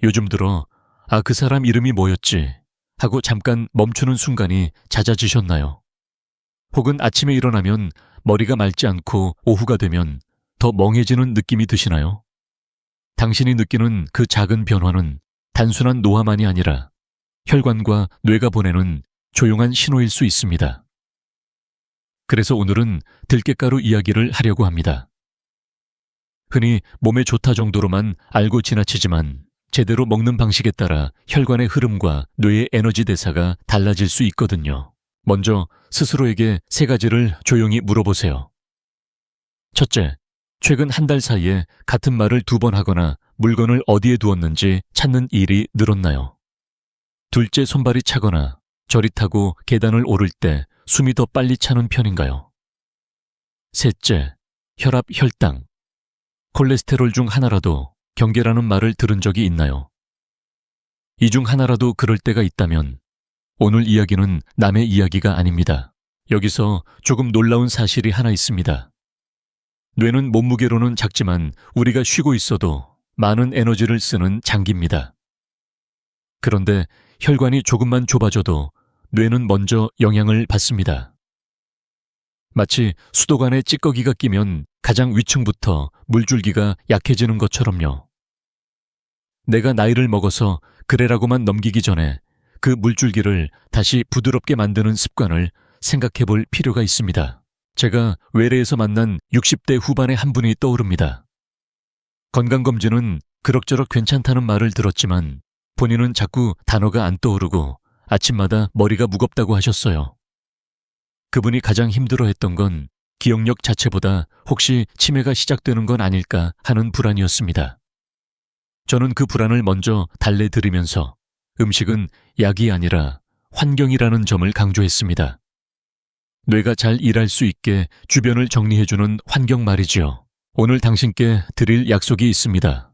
요즘 들어 그 사람 이름이 뭐였지? 하고 잠깐 멈추는 순간이 잦아지셨나요? 혹은 아침에 일어나면 머리가 맑지 않고 오후가 되면 더 멍해지는 느낌이 드시나요? 당신이 느끼는 그 작은 변화는 단순한 노화만이 아니라 혈관과 뇌가 보내는 조용한 신호일 수 있습니다. 그래서 오늘은 들깨가루 이야기를 하려고 합니다. 흔히 몸에 좋다 정도로만 알고 지나치지만 제대로 먹는 방식에 따라 혈관의 흐름과 뇌의 에너지 대사가 달라질 수 있거든요. 먼저 스스로에게 3가지를 조용히 물어보세요. 첫째, 최근 한 달 사이에 같은 말을 2번 하거나 물건을 어디에 두었는지 찾는 일이 늘었나요? 둘째, 손발이 차거나 저릿하고 계단을 오를 때 숨이 더 빨리 차는 편인가요? 셋째, 혈압, 혈당, 콜레스테롤 중 하나라도 경계라는 말을 들은 적이 있나요? 이 중 하나라도 그럴 때가 있다면 오늘 이야기는 남의 이야기가 아닙니다. 여기서 조금 놀라운 사실이 하나 있습니다. 뇌는 몸무게로는 작지만 우리가 쉬고 있어도 많은 에너지를 쓰는 장기입니다. 그런데 혈관이 조금만 좁아져도 뇌는 먼저 영향을 받습니다. 마치 수도관에 찌꺼기가 끼면 가장 위층부터 물줄기가 약해지는 것처럼요. 내가 나이를 먹어서 그래라고만 넘기기 전에 그 물줄기를 다시 부드럽게 만드는 습관을 생각해 볼 필요가 있습니다. 제가 외래에서 만난 60대 후반의 한 분이 떠오릅니다. 건강검진은 그럭저럭 괜찮다는 말을 들었지만 본인은 자꾸 단어가 안 떠오르고 아침마다 머리가 무겁다고 하셨어요. 그분이 가장 힘들어했던 건 기억력 자체보다 혹시 치매가 시작되는 건 아닐까 하는 불안이었습니다. 저는 그 불안을 먼저 달래드리면서 음식은 약이 아니라 환경이라는 점을 강조했습니다. 뇌가 잘 일할 수 있게 주변을 정리해주는 환경 말이지요. 오늘 당신께 드릴 약속이 있습니다.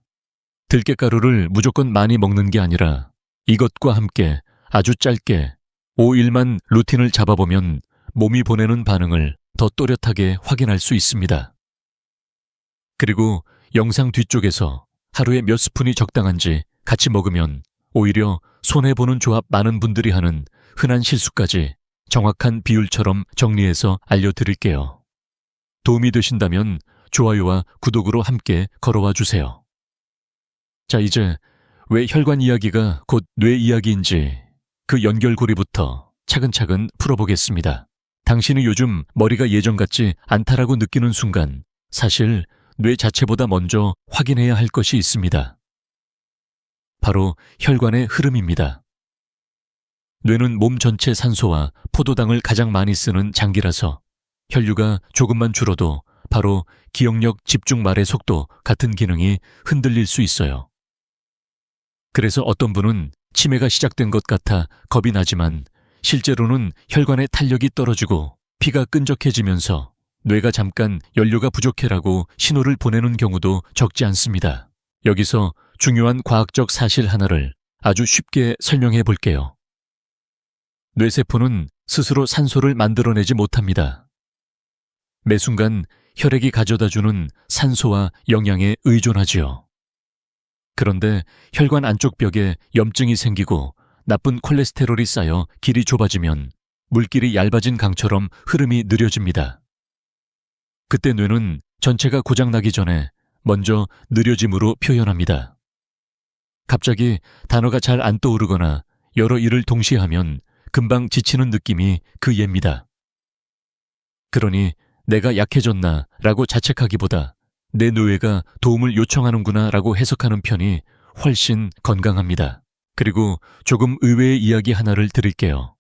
들깨가루를 무조건 많이 먹는 게 아니라 이것과 함께 아주 짧게 5일만 루틴을 잡아보면 몸이 보내는 반응을 더 또렷하게 확인할 수 있습니다. 그리고 영상 뒤쪽에서 하루에 몇 스푼이 적당한지 같이 먹으면 오히려 손해보는 조합 많은 분들이 하는 흔한 실수까지 정확한 비율처럼 정리해서 알려드릴게요. 도움이 되신다면 좋아요와 구독으로 함께 걸어와 주세요. 자, 이제 왜 혈관 이야기가 곧 뇌 이야기인지 그 연결고리부터 차근차근 풀어보겠습니다. 당신이 요즘 머리가 예전 같지 않다라고 느끼는 순간 사실 뇌 자체보다 먼저 확인해야 할 것이 있습니다. 바로 혈관의 흐름입니다. 뇌는 몸 전체 산소와 포도당을 가장 많이 쓰는 장기라서 혈류가 조금만 줄어도 바로 기억력, 집중, 말의 속도 같은 기능이 흔들릴 수 있어요. 그래서 어떤 분은 치매가 시작된 것 같아 겁이 나지만 실제로는 혈관의 탄력이 떨어지고 피가 끈적해지면서 뇌가 잠깐 연료가 부족해라고 신호를 보내는 경우도 적지 않습니다. 여기서 중요한 과학적 사실 하나를 아주 쉽게 설명해 볼게요. 뇌세포는 스스로 산소를 만들어내지 못합니다. 매 순간 혈액이 가져다주는 산소와 영양에 의존하지요. 그런데 혈관 안쪽 벽에 염증이 생기고 나쁜 콜레스테롤이 쌓여 길이 좁아지면 물길이 얇아진 강처럼 흐름이 느려집니다. 그때 뇌는 전체가 고장나기 전에 먼저 느려짐으로 표현합니다. 갑자기 단어가 잘 안 떠오르거나 여러 일을 동시에 하면 금방 지치는 느낌이 그 예입니다. 그러니 내가 약해졌나 라고 자책하기보다 내 뇌가 도움을 요청하는구나 라고 해석하는 편이 훨씬 건강합니다. 그리고 조금 의외의 이야기 하나를 드릴게요.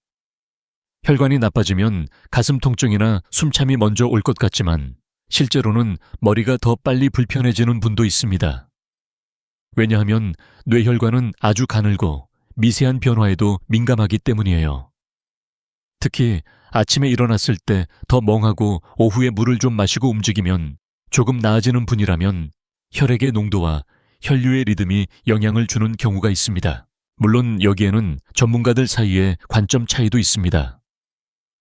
혈관이 나빠지면 가슴 통증이나 숨참이 먼저 올 것 같지만 실제로는 머리가 더 빨리 불편해지는 분도 있습니다. 왜냐하면 뇌혈관은 아주 가늘고 미세한 변화에도 민감하기 때문이에요. 특히 아침에 일어났을 때 더 멍하고 오후에 물을 좀 마시고 움직이면 조금 나아지는 분이라면 혈액의 농도와 혈류의 리듬이 영향을 주는 경우가 있습니다. 물론 여기에는 전문가들 사이에 관점 차이도 있습니다.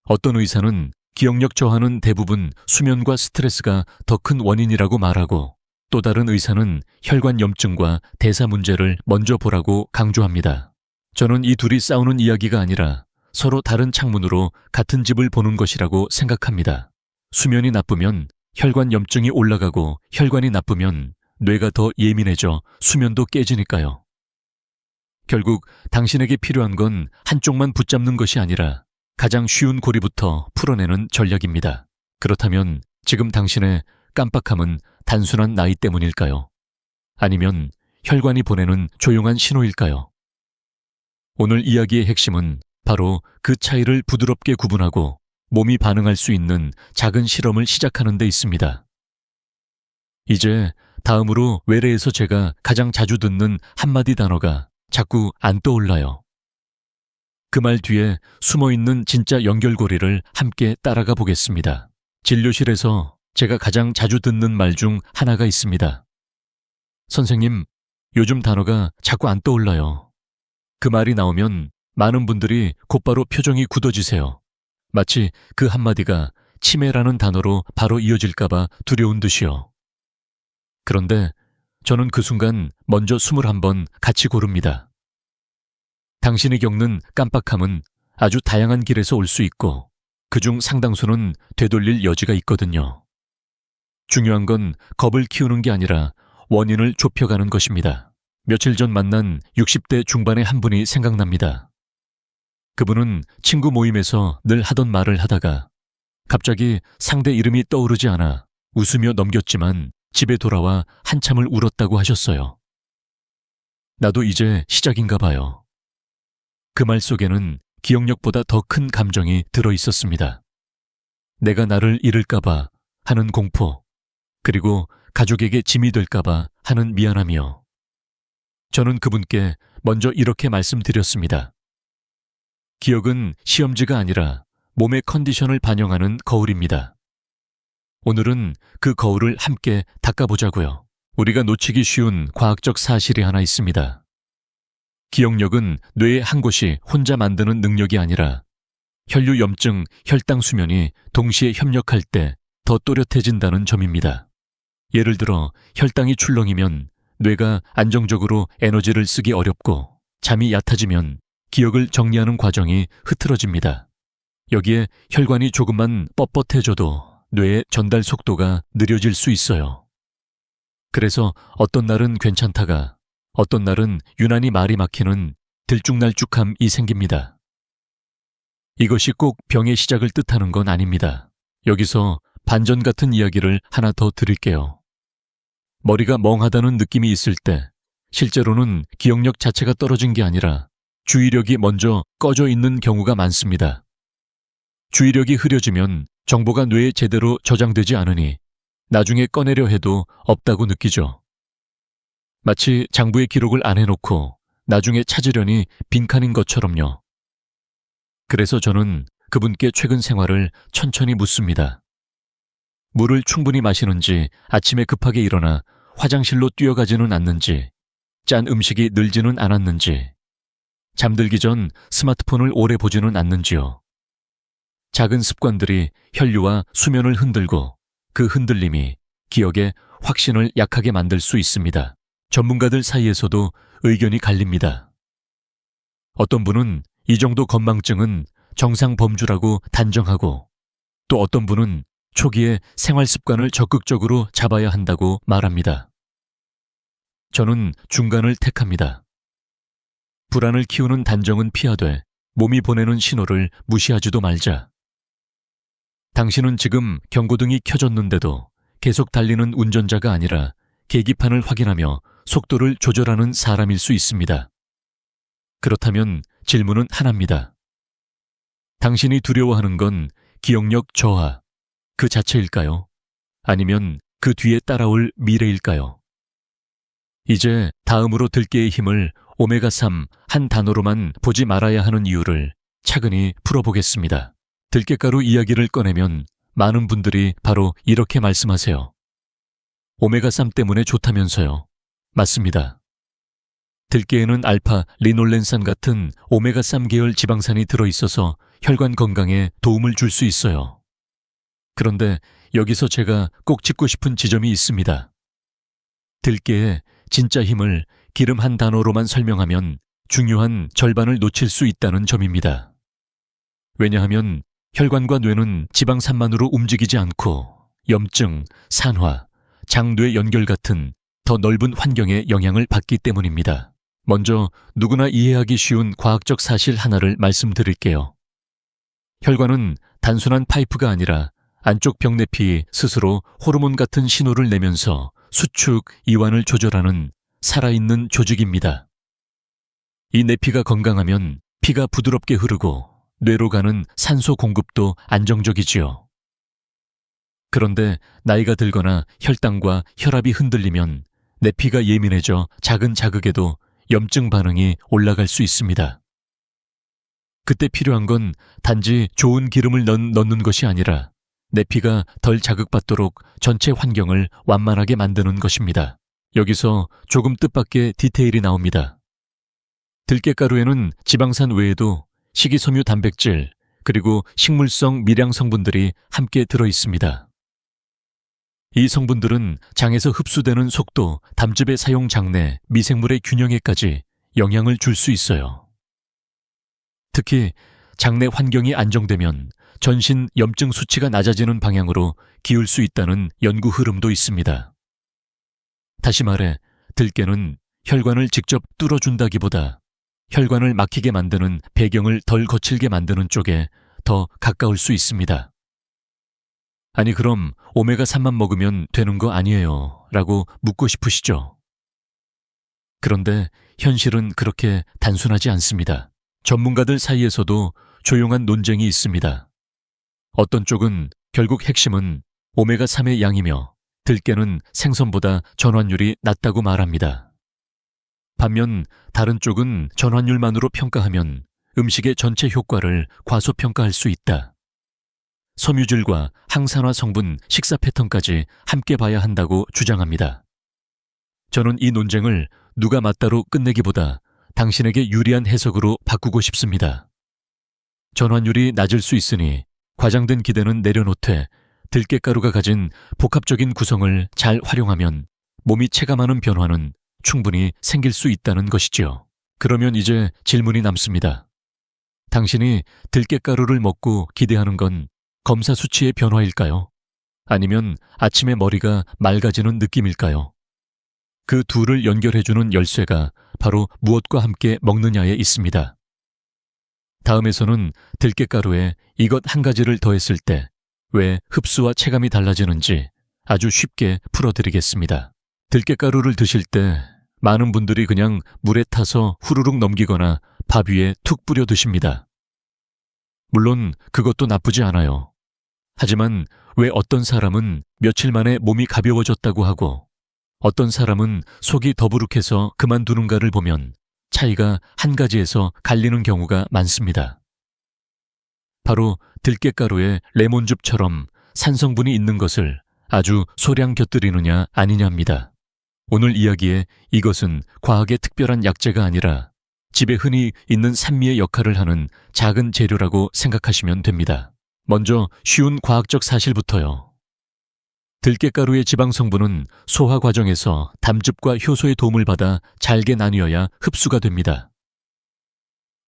어떤 의사는 기억력 저하는 대부분 수면과 스트레스가 더 큰 원인이라고 말하고 또 다른 의사는 혈관 염증과 대사 문제를 먼저 보라고 강조합니다. 저는 이 둘이 싸우는 이야기가 아니라 서로 다른 창문으로 같은 집을 보는 것이라고 생각합니다. 수면이 나쁘면 혈관 염증이 올라가고 혈관이 나쁘면 뇌가 더 예민해져 수면도 깨지니까요. 결국 당신에게 필요한 건 한쪽만 붙잡는 것이 아니라 가장 쉬운 고리부터 풀어내는 전략입니다. 그렇다면 지금 당신의 깜빡함은 단순한 나이 때문일까요? 아니면 혈관이 보내는 조용한 신호일까요? 오늘 이야기의 핵심은 바로 그 차이를 부드럽게 구분하고 몸이 반응할 수 있는 작은 실험을 시작하는 데 있습니다. 이제 다음으로 외래에서 제가 가장 자주 듣는 한마디 단어가 자꾸 안 떠올라요. 그 말 뒤에 숨어있는 진짜 연결고리를 함께 따라가 보겠습니다. 진료실에서 제가 가장 자주 듣는 말 중 하나가 있습니다. 선생님, 요즘 단어가 자꾸 안 떠올라요. 그 말이 나오면 많은 분들이 곧바로 표정이 굳어지세요. 마치 그 한마디가 치매라는 단어로 바로 이어질까봐 두려운 듯이요. 그런데 저는 그 순간 먼저 숨을 한번 같이 고릅니다. 당신이 겪는 깜빡함은 아주 다양한 길에서 올 수 있고 그중 상당수는 되돌릴 여지가 있거든요. 중요한 건 겁을 키우는 게 아니라 원인을 좁혀가는 것입니다. 며칠 전 만난 60대 중반의 한 분이 생각납니다. 그분은 친구 모임에서 늘 하던 말을 하다가 갑자기 상대 이름이 떠오르지 않아 웃으며 넘겼지만 집에 돌아와 한참을 울었다고 하셨어요. 나도 이제 시작인가 봐요. 그 말 속에는 기억력보다 더 큰 감정이 들어 있었습니다. 내가 나를 잃을까봐 하는 공포, 그리고 가족에게 짐이 될까봐 하는 미안함이요. 저는 그분께 먼저 이렇게 말씀드렸습니다. 기억은 시험지가 아니라 몸의 컨디션을 반영하는 거울입니다. 오늘은 그 거울을 함께 닦아보자고요. 우리가 놓치기 쉬운 과학적 사실이 하나 있습니다. 기억력은 뇌의 한 곳이 혼자 만드는 능력이 아니라 혈류 염증, 혈당 수면이 동시에 협력할 때 더 또렷해진다는 점입니다. 예를 들어 혈당이 출렁이면 뇌가 안정적으로 에너지를 쓰기 어렵고 잠이 얕아지면 기억을 정리하는 과정이 흐트러집니다. 여기에 혈관이 조금만 뻣뻣해져도 뇌의 전달 속도가 느려질 수 있어요. 그래서 어떤 날은 괜찮다가 어떤 날은 유난히 말이 막히는 들쭉날쭉함이 생깁니다. 이것이 꼭 병의 시작을 뜻하는 건 아닙니다. 여기서 반전 같은 이야기를 하나 더 드릴게요. 머리가 멍하다는 느낌이 있을 때 실제로는 기억력 자체가 떨어진 게 아니라 주의력이 먼저 꺼져 있는 경우가 많습니다. 주의력이 흐려지면 정보가 뇌에 제대로 저장되지 않으니 나중에 꺼내려 해도 없다고 느끼죠. 마치 장부에 기록을 안 해놓고 나중에 찾으려니 빈칸인 것처럼요. 그래서 저는 그분께 최근 생활을 천천히 묻습니다. 물을 충분히 마시는지, 아침에 급하게 일어나 화장실로 뛰어가지는 않는지, 짠 음식이 늘지는 않았는지, 잠들기 전 스마트폰을 오래 보지는 않는지요. 작은 습관들이 혈류와 수면을 흔들고 그 흔들림이 기억의 확신을 약하게 만들 수 있습니다. 전문가들 사이에서도 의견이 갈립니다. 어떤 분은 이 정도 건망증은 정상 범주라고 단정하고 또 어떤 분은 초기에 생활 습관을 적극적으로 잡아야 한다고 말합니다. 저는 중간을 택합니다. 불안을 키우는 단정은 피하되 몸이 보내는 신호를 무시하지도 말자. 당신은 지금 경고등이 켜졌는데도 계속 달리는 운전자가 아니라 계기판을 확인하며 속도를 조절하는 사람일 수 있습니다. 그렇다면 질문은 하나입니다. 당신이 두려워하는 건 기억력 저하 그 자체일까요? 아니면 그 뒤에 따라올 미래일까요? 이제 다음으로 들깨의 힘을 오메가3 한 단어로만 보지 말아야 하는 이유를 차근히 풀어보겠습니다. 들깨가루 이야기를 꺼내면 많은 분들이 바로 이렇게 말씀하세요. 오메가3 때문에 좋다면서요. 맞습니다. 들깨에는 알파 리놀렌산 같은 오메가3 계열 지방산이 들어있어서 혈관 건강에 도움을 줄 수 있어요. 그런데 여기서 제가 꼭 짚고 싶은 지점이 있습니다. 들깨의 진짜 힘을 기름 한 단어로만 설명하면 중요한 절반을 놓칠 수 있다는 점입니다. 왜냐하면 혈관과 뇌는 지방산만으로 움직이지 않고 염증, 산화, 장뇌 연결 같은 더 넓은 환경의 영향을 받기 때문입니다. 먼저 누구나 이해하기 쉬운 과학적 사실 하나를 말씀드릴게요. 혈관은 단순한 파이프가 아니라 안쪽 병내피 스스로 호르몬 같은 신호를 내면서 수축, 이완을 조절하는 살아있는 조직입니다. 이 내피가 건강하면 피가 부드럽게 흐르고 뇌로 가는 산소 공급도 안정적이지요. 그런데 나이가 들거나 혈당과 혈압이 흔들리면 내피가 예민해져 작은 자극에도 염증 반응이 올라갈 수 있습니다. 그때 필요한 건 단지 좋은 기름을 넣는 것이 아니라 내피가 덜 자극받도록 전체 환경을 완만하게 만드는 것입니다. 여기서 조금 뜻밖의 디테일이 나옵니다. 들깨가루에는 지방산 외에도 식이섬유 단백질 그리고 식물성 미량 성분들이 함께 들어 있습니다. 이 성분들은 장에서 흡수되는 속도, 담즙의 사용 장내, 미생물의 균형에까지 영향을 줄 수 있어요. 특히 장내 환경이 안정되면 전신 염증 수치가 낮아지는 방향으로 기울 수 있다는 연구 흐름도 있습니다. 다시 말해, 들깨는 혈관을 직접 뚫어준다기보다 혈관을 막히게 만드는 배경을 덜 거칠게 만드는 쪽에 더 가까울 수 있습니다. 아니 그럼 오메가3만 먹으면 되는 거 아니에요? 라고 묻고 싶으시죠? 그런데 현실은 그렇게 단순하지 않습니다. 전문가들 사이에서도 조용한 논쟁이 있습니다. 어떤 쪽은 결국 핵심은 오메가3의 양이며 들깨는 생선보다 전환율이 낮다고 말합니다. 반면 다른 쪽은 전환율만으로 평가하면 음식의 전체 효과를 과소평가할 수 있다. 섬유질과 항산화 성분, 식사 패턴까지 함께 봐야 한다고 주장합니다. 저는 이 논쟁을 누가 맞다로 끝내기보다 당신에게 유리한 해석으로 바꾸고 싶습니다. 전환율이 낮을 수 있으니 과장된 기대는 내려놓되 들깨가루가 가진 복합적인 구성을 잘 활용하면 몸이 체감하는 변화는 충분히 생길 수 있다는 것이지요. 그러면 이제 질문이 남습니다. 당신이 들깨가루를 먹고 기대하는 건 검사 수치의 변화일까요? 아니면 아침에 머리가 맑아지는 느낌일까요? 그 둘을 연결해주는 열쇠가 바로 무엇과 함께 먹느냐에 있습니다. 다음에서는 들깨가루에 이것 한 가지를 더했을 때 왜 흡수와 체감이 달라지는지 아주 쉽게 풀어드리겠습니다. 들깨가루를 드실 때 많은 분들이 그냥 물에 타서 후루룩 넘기거나 밥 위에 툭 뿌려 드십니다. 물론 그것도 나쁘지 않아요. 하지만 왜 어떤 사람은 며칠 만에 몸이 가벼워졌다고 하고 어떤 사람은 속이 더부룩해서 그만두는가를 보면 차이가 한 가지에서 갈리는 경우가 많습니다. 바로 들깨가루에 레몬즙처럼 산성분이 있는 것을 아주 소량 곁들이느냐 아니냐입니다. 오늘 이야기에 이것은 과학의 특별한 약재가 아니라 집에 흔히 있는 산미의 역할을 하는 작은 재료라고 생각하시면 됩니다. 먼저 쉬운 과학적 사실부터요. 들깨가루의 지방 성분은 소화 과정에서 담즙과 효소의 도움을 받아 잘게 나뉘어야 흡수가 됩니다.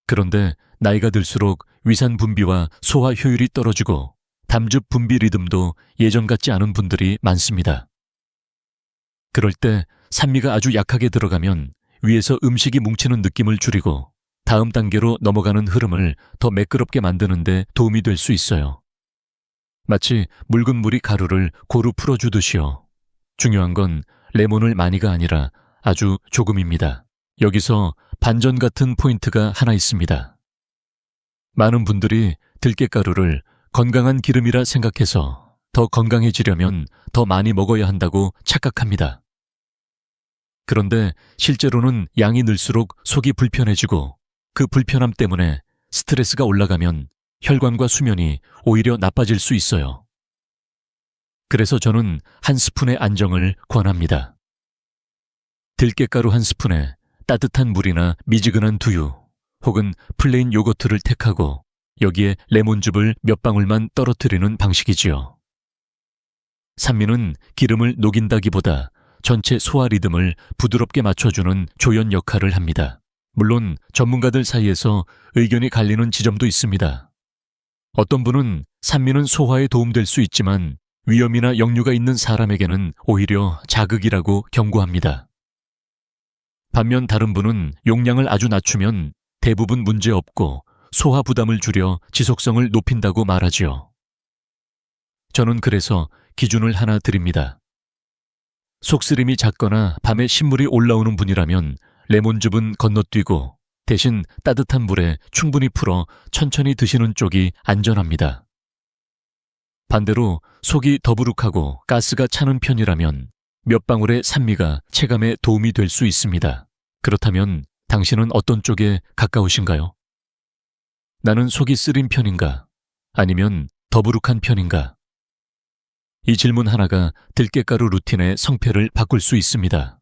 그런데 나이가 들수록 위산 분비와 소화 효율이 떨어지고 담즙 분비 리듬도 예전 같지 않은 분들이 많습니다. 그럴 때 산미가 아주 약하게 들어가면 위에서 음식이 뭉치는 느낌을 줄이고 다음 단계로 넘어가는 흐름을 더 매끄럽게 만드는 데 도움이 될 수 있어요. 마치 묽은 물이 가루를 고루 풀어주듯이요. 중요한 건 레몬을 많이가 아니라 아주 조금입니다. 여기서 반전 같은 포인트가 하나 있습니다. 많은 분들이 들깨가루를 건강한 기름이라 생각해서 더 건강해지려면 더 많이 먹어야 한다고 착각합니다. 그런데 실제로는 양이 늘수록 속이 불편해지고 그 불편함 때문에 스트레스가 올라가면 혈관과 수면이 오히려 나빠질 수 있어요. 그래서 저는 한 스푼의 안정을 권합니다. 들깨가루 한 스푼에 따뜻한 물이나 미지근한 두유 혹은 플레인 요거트를 택하고 여기에 레몬즙을 몇 방울만 떨어뜨리는 방식이지요. 산미는 기름을 녹인다기보다 전체 소화 리듬을 부드럽게 맞춰주는 조연 역할을 합니다. 물론 전문가들 사이에서 의견이 갈리는 지점도 있습니다. 어떤 분은 산미는 소화에 도움될 수 있지만 위염이나 역류가 있는 사람에게는 오히려 자극이라고 경고합니다. 반면 다른 분은 용량을 아주 낮추면 대부분 문제 없고 소화 부담을 줄여 지속성을 높인다고 말하지요. 저는 그래서 기준을 하나 드립니다. 속쓰림이 작거나 밤에 신물이 올라오는 분이라면 레몬즙은 건너뛰고 대신 따뜻한 물에 충분히 풀어 천천히 드시는 쪽이 안전합니다. 반대로 속이 더부룩하고 가스가 차는 편이라면 몇 방울의 산미가 체감에 도움이 될 수 있습니다. 그렇다면 당신은 어떤 쪽에 가까우신가요? 나는 속이 쓰린 편인가? 아니면 더부룩한 편인가? 이 질문 하나가 들깨가루 루틴의 성패를 바꿀 수 있습니다.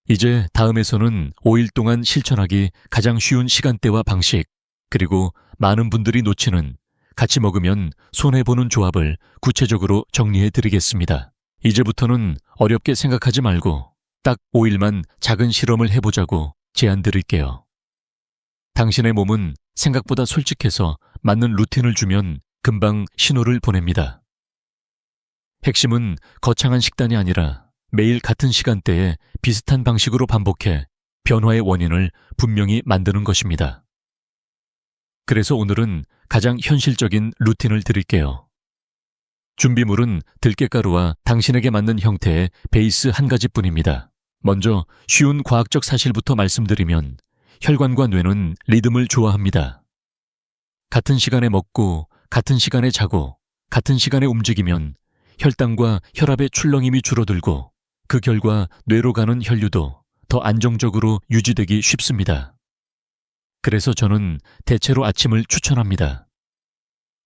이제 다음에서는 5일 동안 실천하기 가장 쉬운 시간대와 방식, 그리고 많은 분들이 놓치는 같이 먹으면 손해보는 조합을 구체적으로 정리해 드리겠습니다. 이제부터는 어렵게 생각하지 말고 딱 5일만 작은 실험을 해보자고 제안 드릴게요. 당신의 몸은 생각보다 솔직해서 맞는 루틴을 주면 금방 신호를 보냅니다. 핵심은 거창한 식단이 아니라 매일 같은 시간대에 비슷한 방식으로 반복해 변화의 원인을 분명히 만드는 것입니다. 그래서 오늘은 가장 현실적인 루틴을 드릴게요. 준비물은 들깨가루와 당신에게 맞는 형태의 베이스 한 가지뿐입니다. 먼저 쉬운 과학적 사실부터 말씀드리면 혈관과 뇌는 리듬을 좋아합니다. 같은 시간에 먹고 같은 시간에 자고 같은 시간에 움직이면 혈당과 혈압의 출렁임이 줄어들고 그 결과 뇌로 가는 혈류도 더 안정적으로 유지되기 쉽습니다. 그래서 저는 대체로 아침을 추천합니다.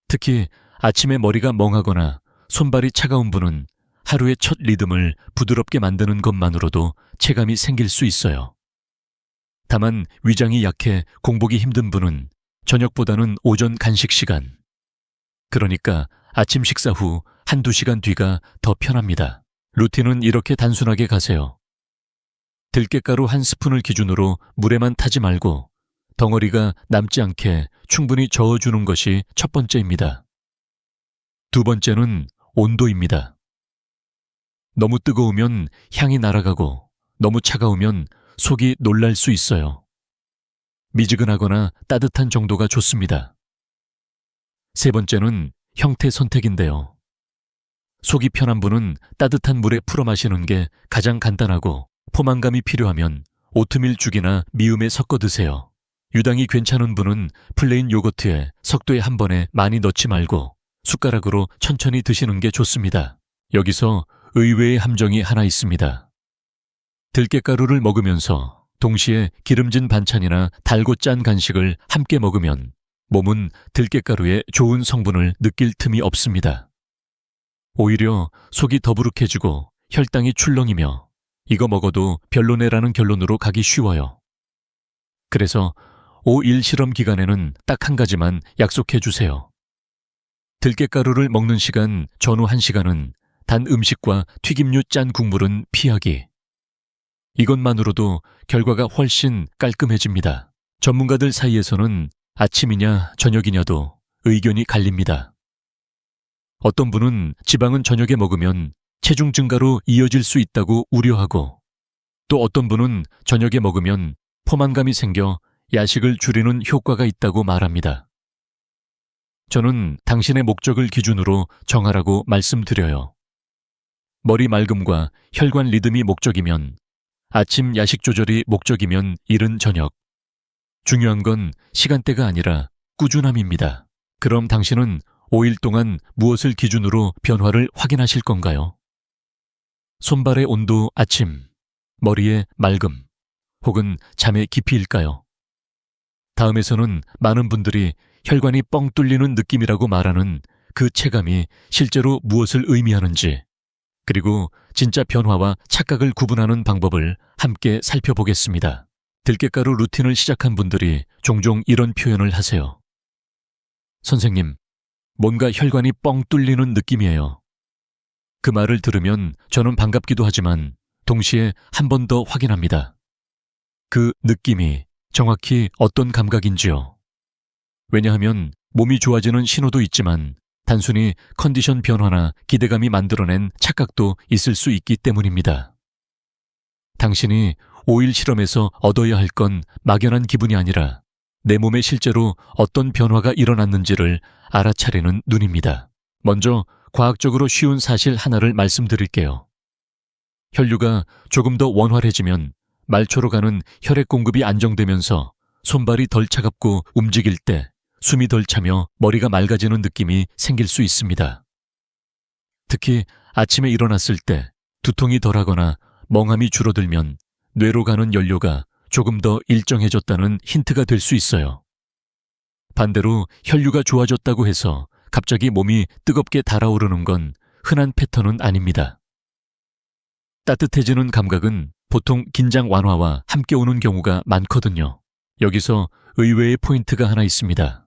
특히 아침에 머리가 멍하거나 손발이 차가운 분은 하루의 첫 리듬을 부드럽게 만드는 것만으로도 체감이 생길 수 있어요. 다만 위장이 약해 공복이 힘든 분은 저녁보다는 오전 간식 시간, 그러니까 아침 식사 후 한두 시간 뒤가 더 편합니다. 루틴은 이렇게 단순하게 가세요. 들깨가루 한 스푼을 기준으로 물에만 타지 말고 덩어리가 남지 않게 충분히 저어주는 것이 첫 번째입니다. 두 번째는 온도입니다. 너무 뜨거우면 향이 날아가고 너무 차가우면 속이 놀랄 수 있어요. 미지근하거나 따뜻한 정도가 좋습니다. 세 번째는 형태 선택인데요. 속이 편한 분은 따뜻한 물에 풀어 마시는 게 가장 간단하고 포만감이 필요하면 오트밀 죽이나 미음에 섞어 드세요. 유당이 괜찮은 분은 플레인 요거트에 석도에 한 번에 많이 넣지 말고 숟가락으로 천천히 드시는 게 좋습니다. 여기서 의외의 함정이 하나 있습니다. 들깨가루를 먹으면서 동시에 기름진 반찬이나 달고 짠 간식을 함께 먹으면 몸은 들깨가루의 좋은 성분을 느낄 틈이 없습니다. 오히려 속이 더부룩해지고 혈당이 출렁이며 이거 먹어도 별로네라는 결론으로 가기 쉬워요. 그래서 5일 실험 기간에는 딱 한 가지만 약속해 주세요. 들깨가루를 먹는 시간 전후 1시간은 단 음식과 튀김류 짠 국물은 피하기. 이것만으로도 결과가 훨씬 깔끔해집니다. 전문가들 사이에서는 아침이냐 저녁이냐도 의견이 갈립니다. 어떤 분은 지방은 저녁에 먹으면 체중 증가로 이어질 수 있다고 우려하고 또 어떤 분은 저녁에 먹으면 포만감이 생겨 야식을 줄이는 효과가 있다고 말합니다. 저는 당신의 목적을 기준으로 정하라고 말씀드려요. 머리 맑음과 혈관 리듬이 목적이면 아침 야식 조절이 목적이면 이른 저녁. 중요한 건 시간대가 아니라 꾸준함입니다. 그럼 당신은 5일 동안 무엇을 기준으로 변화를 확인하실 건가요? 손발의 온도 아침, 머리의 맑음, 혹은 잠의 깊이일까요? 다음에서는 많은 분들이 혈관이 뻥 뚫리는 느낌이라고 말하는 그 체감이 실제로 무엇을 의미하는지, 그리고 진짜 변화와 착각을 구분하는 방법을 함께 살펴보겠습니다. 들깨가루 루틴을 시작한 분들이 종종 이런 표현을 하세요. 선생님, 뭔가 혈관이 뻥 뚫리는 느낌이에요. 그 말을 들으면 저는 반갑기도 하지만 동시에 한 번 더 확인합니다. 그 느낌이 정확히 어떤 감각인지요. 왜냐하면 몸이 좋아지는 신호도 있지만 단순히 컨디션 변화나 기대감이 만들어낸 착각도 있을 수 있기 때문입니다. 당신이 5일 실험에서 얻어야 할 건 막연한 기분이 아니라 내 몸에 실제로 어떤 변화가 일어났는지를 알아차리는 눈입니다. 먼저 과학적으로 쉬운 사실 하나를 말씀드릴게요. 혈류가 조금 더 원활해지면 말초로 가는 혈액 공급이 안정되면서 손발이 덜 차갑고 움직일 때 숨이 덜 차며 머리가 맑아지는 느낌이 생길 수 있습니다. 특히 아침에 일어났을 때 두통이 덜하거나 멍함이 줄어들면 뇌로 가는 연료가 조금 더 일정해졌다는 힌트가 될 수 있어요. 반대로 혈류가 좋아졌다고 해서 갑자기 몸이 뜨겁게 달아오르는 건 흔한 패턴은 아닙니다. 따뜻해지는 감각은 보통 긴장 완화와 함께 오는 경우가 많거든요. 여기서 의외의 포인트가 하나 있습니다.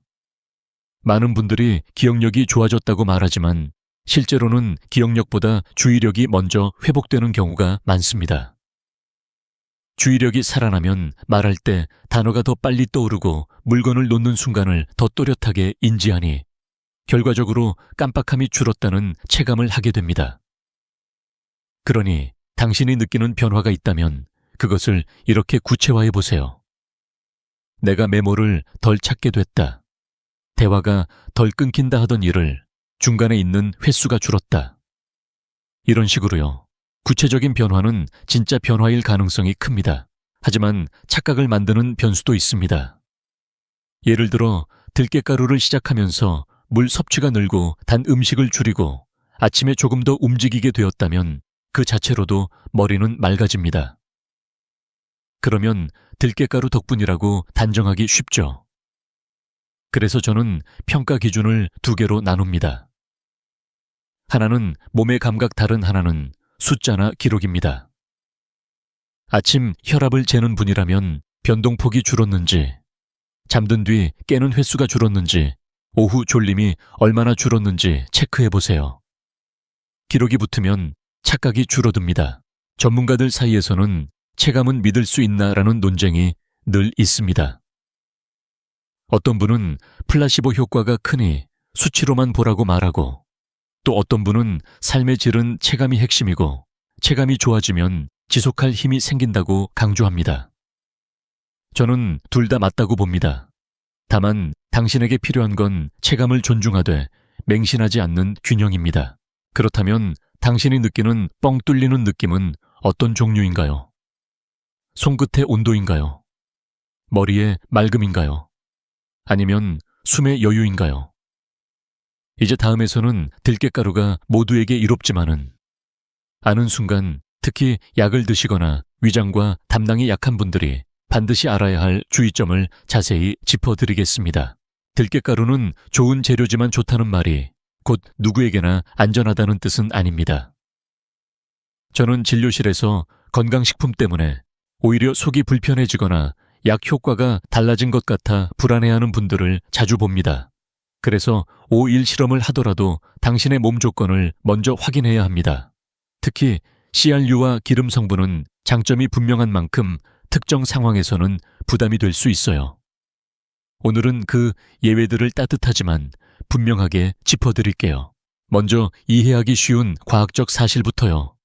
많은 분들이 기억력이 좋아졌다고 말하지만 실제로는 기억력보다 주의력이 먼저 회복되는 경우가 많습니다. 주의력이 살아나면 말할 때 단어가 더 빨리 떠오르고 물건을 놓는 순간을 더 또렷하게 인지하니 결과적으로 깜빡함이 줄었다는 체감을 하게 됩니다. 그러니 당신이 느끼는 변화가 있다면 그것을 이렇게 구체화해 보세요. 내가 메모를 덜 찾게 됐다. 대화가 덜 끊긴다 하던 일을 중간에 있는 횟수가 줄었다. 이런 식으로요. 구체적인 변화는 진짜 변화일 가능성이 큽니다. 하지만 착각을 만드는 변수도 있습니다. 예를 들어 들깨가루를 시작하면서 물 섭취가 늘고 단 음식을 줄이고 아침에 조금 더 움직이게 되었다면 그 자체로도 머리는 맑아집니다. 그러면 들깨가루 덕분이라고 단정하기 쉽죠. 그래서 저는 평가 기준을 두 개로 나눕니다. 하나는 몸의 감각, 다른 하나는 숫자나 기록입니다. 아침 혈압을 재는 분이라면 변동폭이 줄었는지, 잠든 뒤 깨는 횟수가 줄었는지, 오후 졸림이 얼마나 줄었는지 체크해 보세요. 기록이 붙으면 착각이 줄어듭니다. 전문가들 사이에서는 체감은 믿을 수 있나라는 논쟁이 늘 있습니다. 어떤 분은 플라시보 효과가 크니 수치로만 보라고 말하고, 또 어떤 분은 삶의 질은 체감이 핵심이고 체감이 좋아지면 지속할 힘이 생긴다고 강조합니다. 저는 둘 다 맞다고 봅니다. 다만 당신에게 필요한 건 체감을 존중하되 맹신하지 않는 균형입니다. 그렇다면 당신이 느끼는 뻥 뚫리는 느낌은 어떤 종류인가요? 손끝의 온도인가요? 머리의 맑음인가요? 아니면 숨의 여유인가요? 이제 다음에서는 들깨가루가 모두에게 이롭지만은 아는 순간, 특히 약을 드시거나 위장과 담낭이 약한 분들이 반드시 알아야 할 주의점을 자세히 짚어드리겠습니다. 들깨가루는 좋은 재료지만 좋다는 말이 곧 누구에게나 안전하다는 뜻은 아닙니다. 저는 진료실에서 건강식품 때문에 오히려 속이 불편해지거나 약 효과가 달라진 것 같아 불안해하는 분들을 자주 봅니다. 그래서 5일 실험을 하더라도 당신의 몸 조건을 먼저 확인해야 합니다. 특히 CRU와 기름 성분은 장점이 분명한 만큼 특정 상황에서는 부담이 될 수 있어요. 오늘은 그 예외들을 따뜻하지만 분명하게 짚어드릴게요. 먼저 이해하기 쉬운 과학적 사실부터요.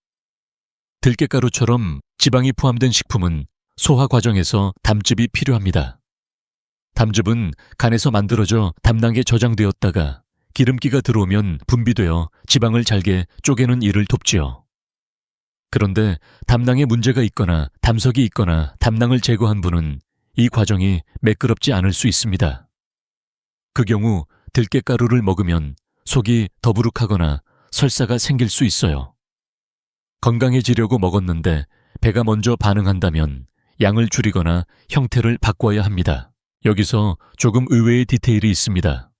들깨가루처럼 지방이 포함된 식품은 소화 과정에서 담즙이 필요합니다. 담즙은 간에서 만들어져 담낭에 저장되었다가 기름기가 들어오면 분비되어 지방을 잘게 쪼개는 일을 돕지요. 그런데 담낭에 문제가 있거나 담석이 있거나 담낭을 제거한 분은 이 과정이 매끄럽지 않을 수 있습니다. 그 경우 들깨가루를 먹으면 속이 더부룩하거나 설사가 생길 수 있어요. 건강해지려고 먹었는데 배가 먼저 반응한다면 양을 줄이거나 형태를 바꿔야 합니다. 여기서 조금 의외의 디테일이 있습니다.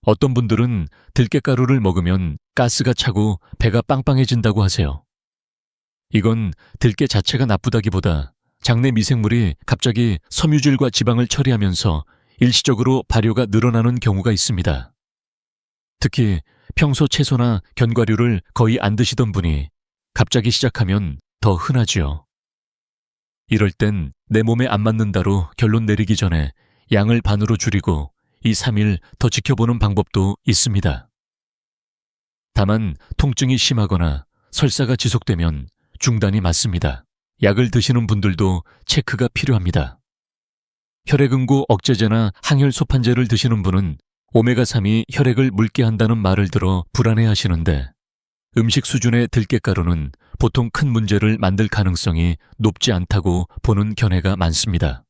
어떤 분들은 들깨가루를 먹으면 가스가 차고 배가 빵빵해진다고 하세요. 이건 들깨 자체가 나쁘다기보다 장내 미생물이 갑자기 섬유질과 지방을 처리하면서 일시적으로 발효가 늘어나는 경우가 있습니다. 특히 평소 채소나 견과류를 거의 안 드시던 분이 갑자기 시작하면 더 흔하지요. 이럴 땐 내 몸에 안 맞는다로 결론 내리기 전에 양을 반으로 줄이고 2, 3일 더 지켜보는 방법도 있습니다. 다만 통증이 심하거나 설사가 지속되면 중단이 맞습니다. 약을 드시는 분들도 체크가 필요합니다. 혈액응고 억제제나 항혈소판제를 드시는 분은 오메가3이 혈액을 묽게 한다는 말을 들어 불안해하시는데 음식 수준의 들깨가루는 보통 큰 문제를 만들 가능성이 높지 않다고 보는 견해가 많습니다.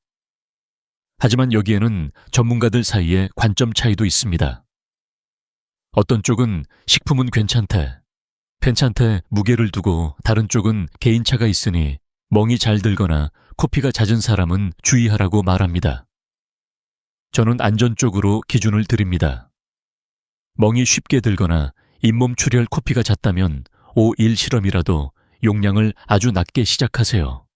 하지만 여기에는 전문가들 사이에 관점 차이도 있습니다. 어떤 쪽은 식품은 괜찮대 무게를 두고 다른 쪽은 개인차가 있으니 멍이 잘 들거나 코피가 잦은 사람은 주의하라고 말합니다. 저는 안전 쪽으로 기준을 드립니다. 멍이 쉽게 들거나 잇몸 출혈 코피가 잦다면 5일 실험이라도 용량을 아주 낮게 시작하세요.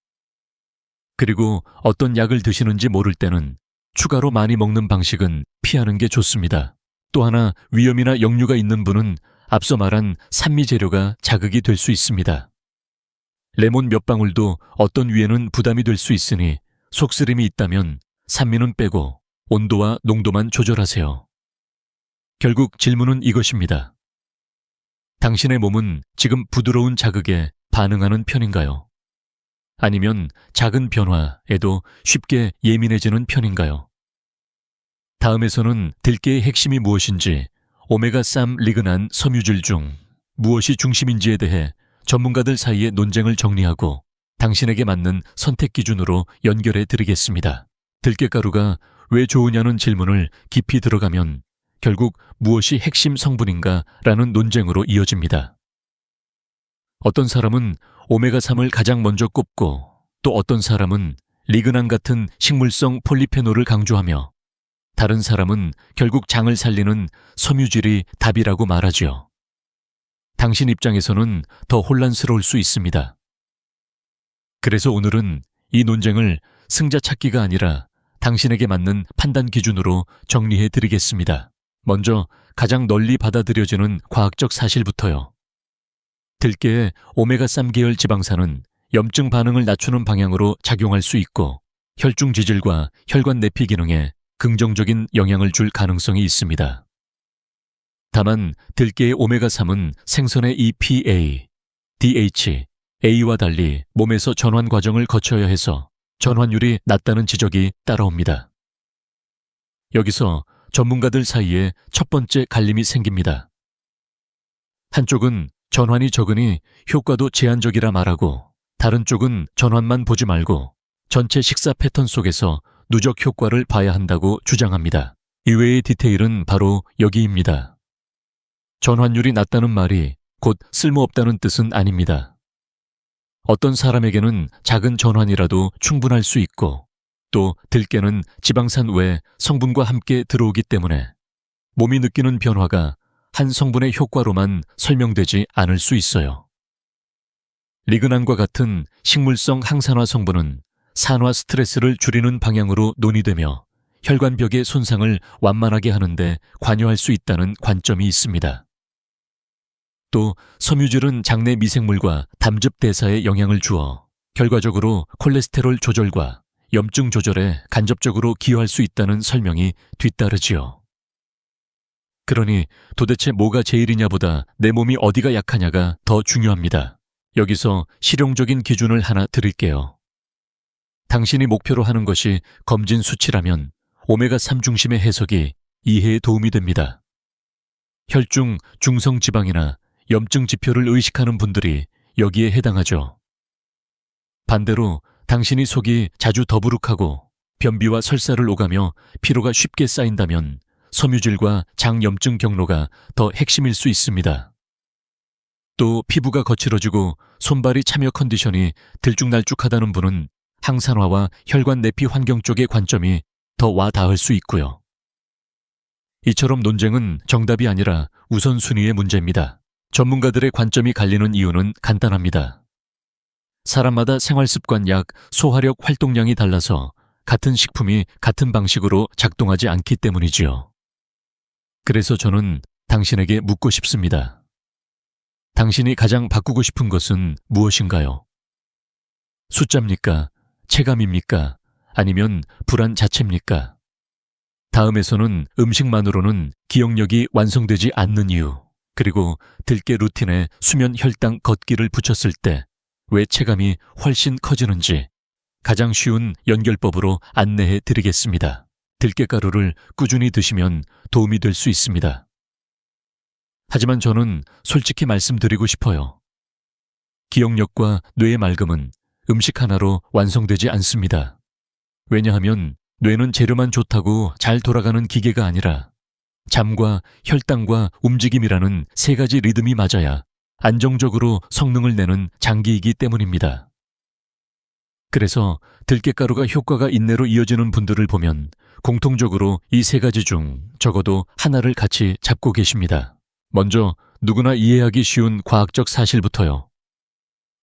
그리고 어떤 약을 드시는지 모를 때는 추가로 많이 먹는 방식은 피하는 게 좋습니다. 또 하나 위염이나 역류가 있는 분은 앞서 말한 산미 재료가 자극이 될 수 있습니다. 레몬 몇 방울도 어떤 위에는 부담이 될 수 있으니 속쓰림이 있다면 산미는 빼고 온도와 농도만 조절하세요. 결국 질문은 이것입니다. 당신의 몸은 지금 부드러운 자극에 반응하는 편인가요? 아니면 작은 변화에도 쉽게 예민해지는 편인가요? 다음에서는 들깨의 핵심이 무엇인지, 오메가3 리그난 섬유질 중 무엇이 중심인지에 대해 전문가들 사이의 논쟁을 정리하고 당신에게 맞는 선택 기준으로 연결해 드리겠습니다. 들깨가루가 왜 좋으냐는 질문을 깊이 들어가면 결국 무엇이 핵심 성분인가라는 논쟁으로 이어집니다. 어떤 사람은 오메가3을 가장 먼저 꼽고 또 어떤 사람은 리그난 같은 식물성 폴리페놀을 강조하며 다른 사람은 결국 장을 살리는 섬유질이 답이라고 말하지요. 당신 입장에서는 더 혼란스러울 수 있습니다. 그래서 오늘은 이 논쟁을 승자 찾기가 아니라 당신에게 맞는 판단 기준으로 정리해 드리겠습니다. 먼저 가장 널리 받아들여지는 과학적 사실부터요. 들깨의 오메가3 계열 지방산은 염증 반응을 낮추는 방향으로 작용할 수 있고 혈중 지질과 혈관 내피 기능에 긍정적인 영향을 줄 가능성이 있습니다. 다만 들깨의 오메가3은 생선의 EPA, DH, A와 달리 몸에서 전환 과정을 거쳐야 해서 전환율이 낮다는 지적이 따라옵니다. 여기서 전문가들 사이에 첫 번째 갈림이 생깁니다. 한쪽은 전환이 적으니 효과도 제한적이라 말하고 다른 쪽은 전환만 보지 말고 전체 식사 패턴 속에서 누적 효과를 봐야 한다고 주장합니다. 이외의 디테일은 바로 여기입니다. 전환율이 낮다는 말이 곧 쓸모없다는 뜻은 아닙니다. 어떤 사람에게는 작은 전환이라도 충분할 수 있고 또 들깨는 지방산 외 성분과 함께 들어오기 때문에 몸이 느끼는 변화가 한 성분의 효과로만 설명되지 않을 수 있어요. 리그난과 같은 식물성 항산화 성분은 산화 스트레스를 줄이는 방향으로 논의되며 혈관벽의 손상을 완만하게 하는데 관여할 수 있다는 관점이 있습니다. 또 섬유질은 장내 미생물과 담즙 대사에 영향을 주어 결과적으로 콜레스테롤 조절과 염증 조절에 간접적으로 기여할 수 있다는 설명이 뒤따르지요. 그러니 도대체 뭐가 제일이냐보다 내 몸이 어디가 약하냐가 더 중요합니다. 여기서 실용적인 기준을 하나 드릴게요. 당신이 목표로 하는 것이 검진 수치라면 오메가3 중심의 해석이 이해에 도움이 됩니다. 혈중 중성 지방이나 염증 지표를 의식하는 분들이 여기에 해당하죠. 반대로 당신이 속이 자주 더부룩하고 변비와 설사를 오가며 피로가 쉽게 쌓인다면 섬유질과 장염증 경로가 더 핵심일 수 있습니다. 또 피부가 거칠어지고 손발이 참여 컨디션이 들쭉날쭉하다는 분은 항산화와 혈관 내피 환경 쪽의 관점이 더 와 닿을 수 있고요. 이처럼 논쟁은 정답이 아니라 우선순위의 문제입니다. 전문가들의 관점이 갈리는 이유는 간단합니다. 사람마다 생활습관 약 소화력 활동량이 달라서 같은 식품이 같은 방식으로 작동하지 않기 때문이지요. 그래서 저는 당신에게 묻고 싶습니다. 당신이 가장 바꾸고 싶은 것은 무엇인가요? 숫자입니까? 체감입니까? 아니면 불안 자체입니까? 다음에서는 음식만으로는 기억력이 완성되지 않는 이유, 그리고 들깨 루틴에 수면 혈당 걷기를 붙였을 때 왜 체감이 훨씬 커지는지 가장 쉬운 연결법으로 안내해 드리겠습니다. 들깨가루를 꾸준히 드시면 도움이 될 수 있습니다. 하지만 저는 솔직히 말씀드리고 싶어요. 기억력과 뇌의 맑음은 음식 하나로 완성되지 않습니다. 왜냐하면 뇌는 재료만 좋다고 잘 돌아가는 기계가 아니라 잠과 혈당과 움직임이라는 세 가지 리듬이 맞아야 안정적으로 성능을 내는 장기이기 때문입니다. 그래서 들깨가루가 효과가 인내로 이어지는 분들을 보면 공통적으로 이 세 가지 중 적어도 하나를 같이 잡고 계십니다. 먼저 누구나 이해하기 쉬운 과학적 사실부터요.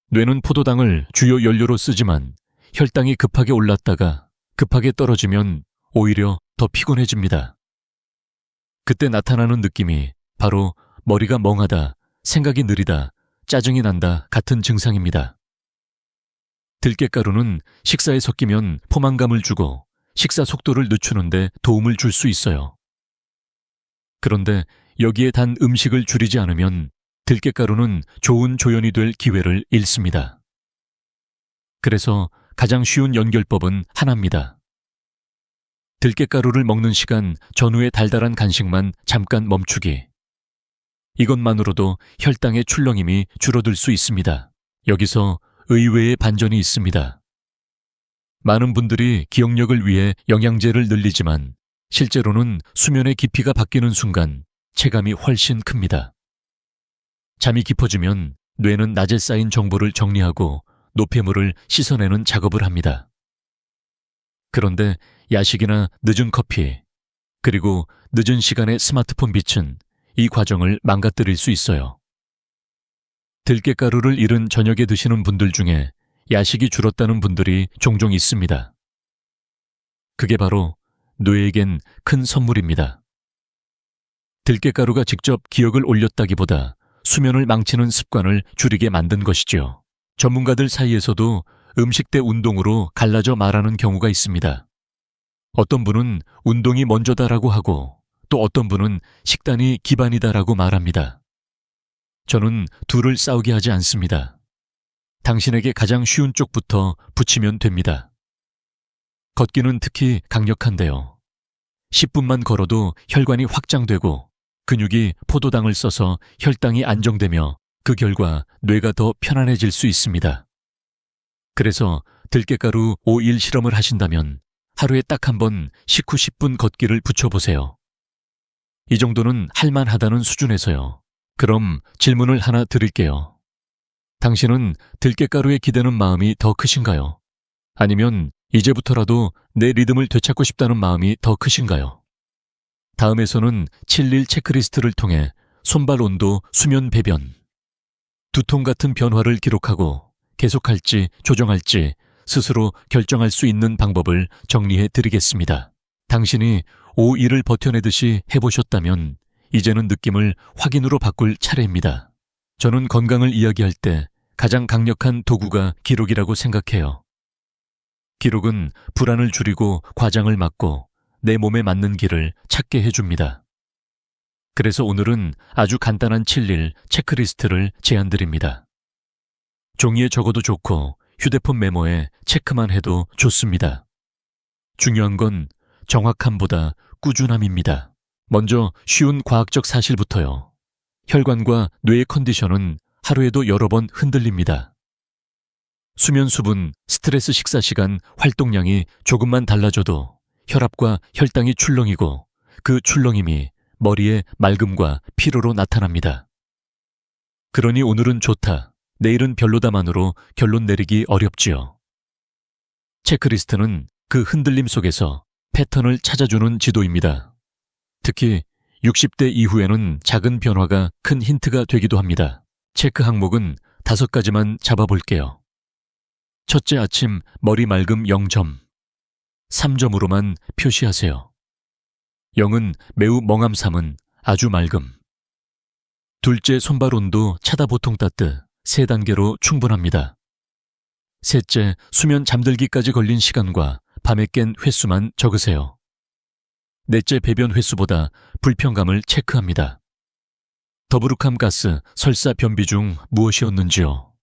뇌는 포도당을 주요 연료로 쓰지만 혈당이 급하게 올랐다가 급하게 떨어지면 오히려 더 피곤해집니다. 그때 나타나는 느낌이 바로 머리가 멍하다, 생각이 느리다, 짜증이 난다 같은 증상입니다. 들깨가루는 식사에 섞이면 포만감을 주고 식사 속도를 늦추는데 도움을 줄 수 있어요. 그런데 여기에 단 음식을 줄이지 않으면 들깨가루는 좋은 조연이 될 기회를 잃습니다. 그래서 가장 쉬운 연결법은 하나입니다. 들깨가루를 먹는 시간 전후의 달달한 간식만 잠깐 멈추기. 이것만으로도 혈당의 출렁임이 줄어들 수 있습니다. 여기서 의외의 반전이 있습니다. 많은 분들이 기억력을 위해 영양제를 늘리지만 실제로는 수면의 깊이가 바뀌는 순간 체감이 훨씬 큽니다. 잠이 깊어지면 뇌는 낮에 쌓인 정보를 정리하고 노폐물을 씻어내는 작업을 합니다. 그런데 야식이나 늦은 커피, 그리고 늦은 시간의 스마트폰 빛은 이 과정을 망가뜨릴 수 있어요. 들깨가루를 이른 저녁에 드시는 분들 중에 야식이 줄었다는 분들이 종종 있습니다. 그게 바로 뇌에겐 큰 선물입니다. 들깨가루가 직접 기억을 올렸다기보다 수면을 망치는 습관을 줄이게 만든 것이지요. 전문가들 사이에서도 음식 대 운동으로 갈라져 말하는 경우가 있습니다. 어떤 분은 운동이 먼저다라고 하고 또 어떤 분은 식단이 기반이다라고 말합니다. 저는 둘을 싸우게 하지 않습니다. 당신에게 가장 쉬운 쪽부터 붙이면 됩니다. 걷기는 특히 강력한데요. 10분만 걸어도 혈관이 확장되고 근육이 포도당을 써서 혈당이 안정되며 그 결과 뇌가 더 편안해질 수 있습니다. 그래서 들깨가루 5일 실험을 하신다면 하루에 딱 한 번 식후 10분 걷기를 붙여보세요. 이 정도는 할만하다는 수준에서요. 그럼 질문을 하나 드릴게요. 당신은 들깨가루에 기대는 마음이 더 크신가요? 아니면 이제부터라도 내 리듬을 되찾고 싶다는 마음이 더 크신가요? 다음에서는 7일 체크리스트를 통해 손발 온도, 수면 배변, 두통 같은 변화를 기록하고 계속할지 조정할지 스스로 결정할 수 있는 방법을 정리해 드리겠습니다. 당신이 5일을 버텨내듯이 해보셨다면 이제는 느낌을 확인으로 바꿀 차례입니다. 저는 건강을 이야기할 때 가장 강력한 도구가 기록이라고 생각해요. 기록은 불안을 줄이고 과장을 막고 내 몸에 맞는 길을 찾게 해줍니다. 그래서 오늘은 아주 간단한 7일 체크리스트를 제안드립니다. 종이에 적어도 좋고 휴대폰 메모에 체크만 해도 좋습니다. 중요한 건 정확함보다 꾸준함입니다. 먼저 쉬운 과학적 사실부터요. 혈관과 뇌의 컨디션은 하루에도 여러 번 흔들립니다. 수면 수분, 스트레스 식사 시간, 활동량이 조금만 달라져도 혈압과 혈당이 출렁이고 그 출렁임이 머리의 맑음과 피로로 나타납니다. 그러니 오늘은 좋다, 내일은 별로다만으로 결론 내리기 어렵지요. 체크리스트는 그 흔들림 속에서 패턴을 찾아주는 지도입니다. 특히 60대 이후에는 작은 변화가 큰 힌트가 되기도 합니다. 체크 항목은 5가지만 잡아볼게요. 첫째, 아침 머리 맑음 0점. 3점으로만 표시하세요. 0은 매우 멍함, 3은 아주 맑음. 둘째 손발 온도 차다 보통 따뜻 3단계로 충분합니다. 셋째, 수면 잠들기까지 걸린 시간과 밤에 깬 횟수만 적으세요. 넷째, 배변 횟수보다 불편감을 체크합니다. 더부룩함 가스, 설사 변비 중 무엇이었는지요.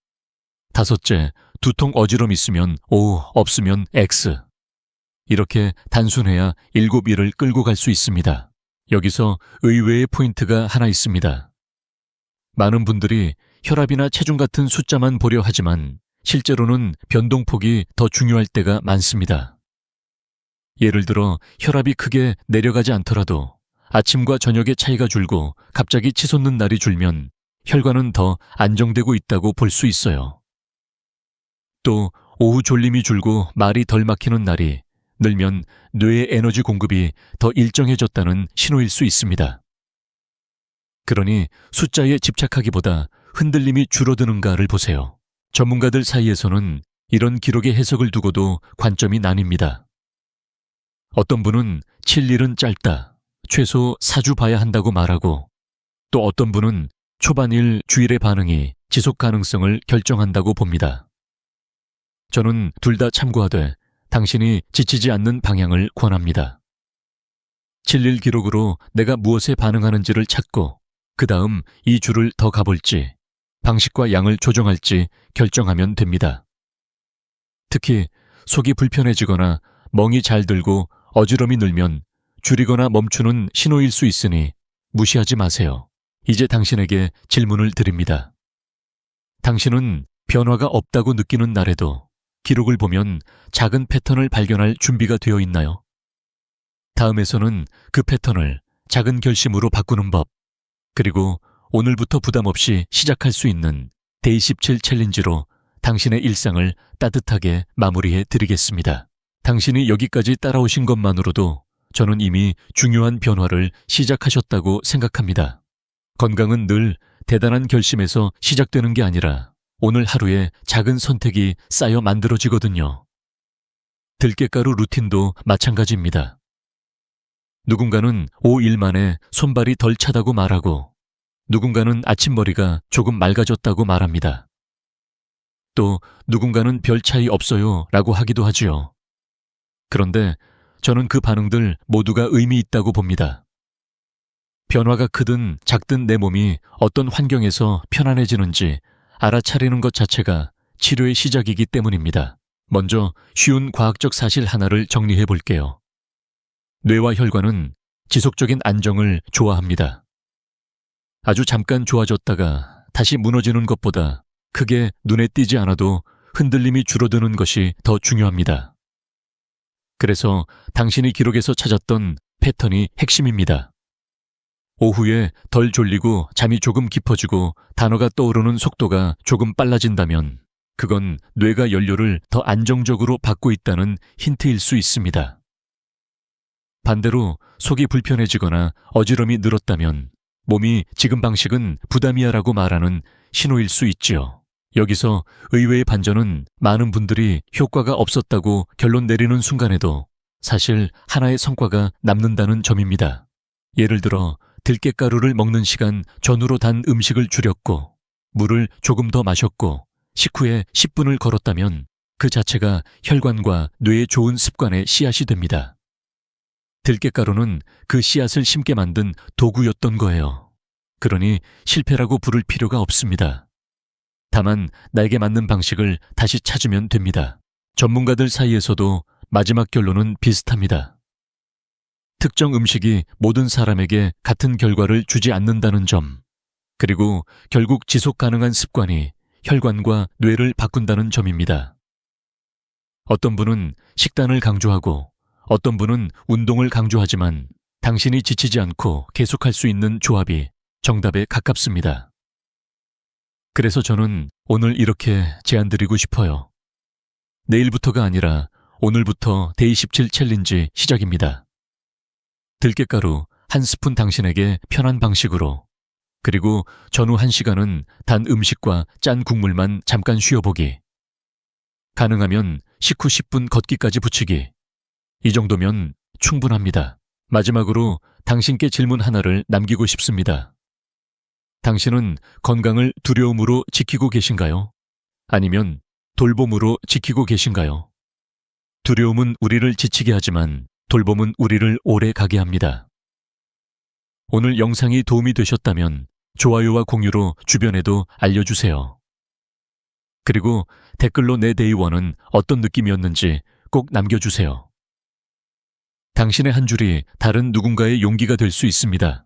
다섯째, 두통 어지럼 있으면 O, 없으면 X. 이렇게 단순해야 7일을 끌고 갈 수 있습니다. 여기서 의외의 포인트가 하나 있습니다. 많은 분들이 혈압이나 체중 같은 숫자만 보려 하지만 실제로는 변동폭이 더 중요할 때가 많습니다. 예를 들어 혈압이 크게 내려가지 않더라도 아침과 저녁의 차이가 줄고 갑자기 치솟는 날이 줄면 혈관은 더 안정되고 있다고 볼 수 있어요. 또 오후 졸림이 줄고 말이 덜 막히는 날이 늘면 뇌의 에너지 공급이 더 일정해졌다는 신호일 수 있습니다. 그러니 숫자에 집착하기보다 흔들림이 줄어드는가를 보세요. 전문가들 사이에서는 이런 기록의 해석을 두고도 관점이 나뉩니다. 어떤 분은 7일은 짧다, 최소 4주 봐야 한다고 말하고, 또 어떤 분은 초반일 주일의 반응이 지속 가능성을 결정한다고 봅니다. 저는 둘 다 참고하되 당신이 지치지 않는 방향을 권합니다. 7일 기록으로 내가 무엇에 반응하는지를 찾고 그 다음 이 주를 더 가볼지 방식과 양을 조정할지 결정하면 됩니다. 특히 속이 불편해지거나 멍이 잘 들고 어지럼이 늘면 줄이거나 멈추는 신호일 수 있으니 무시하지 마세요. 이제 당신에게 질문을 드립니다. 당신은 변화가 없다고 느끼는 날에도 기록을 보면 작은 패턴을 발견할 준비가 되어 있나요? 다음에서는 그 패턴을 작은 결심으로 바꾸는 법, 그리고 오늘부터 부담 없이 시작할 수 있는 데이 17 챌린지로 당신의 일상을 따뜻하게 마무리해 드리겠습니다. 당신이 여기까지 따라오신 것만으로도 저는 이미 중요한 변화를 시작하셨다고 생각합니다. 건강은 늘 대단한 결심에서 시작되는 게 아니라 오늘 하루에 작은 선택이 쌓여 만들어지거든요. 들깨가루 루틴도 마찬가지입니다. 누군가는 5일 만에 손발이 덜 차다고 말하고 누군가는 아침머리가 조금 맑아졌다고 말합니다. 또 누군가는 별 차이 없어요 라고 하기도 하지요. 그런데 저는 그 반응들 모두가 의미 있다고 봅니다. 변화가 크든 작든 내 몸이 어떤 환경에서 편안해지는지 알아차리는 것 자체가 치료의 시작이기 때문입니다. 먼저 쉬운 과학적 사실 하나를 정리해 볼게요. 뇌와 혈관은 지속적인 안정을 좋아합니다. 아주 잠깐 좋아졌다가 다시 무너지는 것보다 크게 눈에 띄지 않아도 흔들림이 줄어드는 것이 더 중요합니다. 그래서 당신이 기록에서 찾았던 패턴이 핵심입니다. 오후에 덜 졸리고 잠이 조금 깊어지고 단어가 떠오르는 속도가 조금 빨라진다면 그건 뇌가 연료를 더 안정적으로 받고 있다는 힌트일 수 있습니다. 반대로 속이 불편해지거나 어지럼이 늘었다면 몸이 지금 방식은 부담이야라고 말하는 신호일 수 있지요. 여기서 의외의 반전은 많은 분들이 효과가 없었다고 결론 내리는 순간에도 사실 하나의 성과가 남는다는 점입니다. 예를 들어 들깨가루를 먹는 시간 전후로 단 음식을 줄였고 물을 조금 더 마셨고 식후에 10분을 걸었다면 그 자체가 혈관과 뇌에 좋은 습관의 씨앗이 됩니다. 들깨가루는 그 씨앗을 심게 만든 도구였던 거예요. 그러니 실패라고 부를 필요가 없습니다. 다만 나에게 맞는 방식을 다시 찾으면 됩니다. 전문가들 사이에서도 마지막 결론은 비슷합니다. 특정 음식이 모든 사람에게 같은 결과를 주지 않는다는 점, 그리고 결국 지속 가능한 습관이 혈관과 뇌를 바꾼다는 점입니다. 어떤 분은 식단을 강조하고 어떤 분은 운동을 강조하지만 당신이 지치지 않고 계속할 수 있는 조합이 정답에 가깝습니다. 그래서 저는 오늘 이렇게 제안드리고 싶어요. 내일부터가 아니라 오늘부터 데이 17 챌린지 시작입니다. 들깨가루 한 스푼 당신에게 편한 방식으로, 그리고 전후 1시간은 단 음식과 짠 국물만 잠깐 쉬어보기. 가능하면 식후 10분 걷기까지 붙이기. 이 정도면 충분합니다. 마지막으로 당신께 질문 하나를 남기고 싶습니다. 당신은 건강을 두려움으로 지키고 계신가요? 아니면 돌봄으로 지키고 계신가요? 두려움은 우리를 지치게 하지만 돌봄은 우리를 오래 가게 합니다. 오늘 영상이 도움이 되셨다면 좋아요와 공유로 주변에도 알려주세요. 그리고 댓글로 내 데이원은 어떤 느낌이었는지 꼭 남겨주세요. 당신의 한 줄이 다른 누군가의 용기가 될 수 있습니다.